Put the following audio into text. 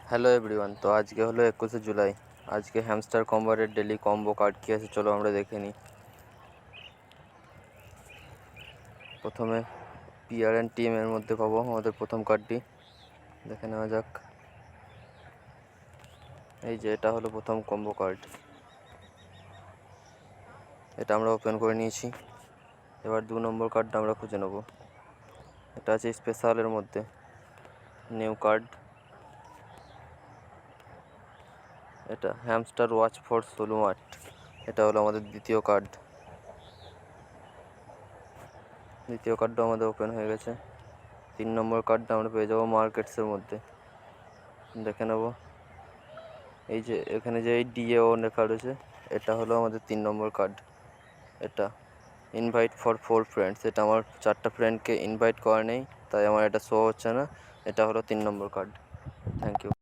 Hello everyone, তো আজকে হলো 21শে জুলাই। আজকে হ্যামস্টার কম্বারের ডেলি কম্বো কার্ড কী আছে চলো আমরা দেখে নিই। প্রথমে পিআর অ্যান্ড টিএমের মধ্যে পাবো আমাদের প্রথম কার্ডটি, দেখে নেওয়া যাক। এই যে এটা হলো প্রথম কম্বো কার্ড, এটা আমরা ওপেন করে নিয়েছি। এবার 2 নম্বর কার্ডটা আমরা খুঁজে নেব। এটা আছে স্পেশালের মধ্যে নিউ কার্ড, এটা হ্যামস্টার ওয়াচ ফর সোলুমার্ট, এটা হলো আমাদের দ্বিতীয় কার্ডটা আমাদের ওপেন হয়ে গেছে। 3 নম্বর কার্ডটা আমরা পেয়ে যাবো মার্কেটসের মধ্যে, দেখে নেব। এই যে এখানে যে এই ডিএও লেখা রয়েছে, এটা হলো আমাদের 3 নম্বর কার্ড। এটা ইনভাইট ফর 4 ফ্রেন্ডস, এটা আমার 4টা ফ্রেন্ডকে ইনভাইট করা নেই, তাই আমার এটা শো হচ্ছে না। এটা হলো 3 নম্বর কার্ড। Thank you.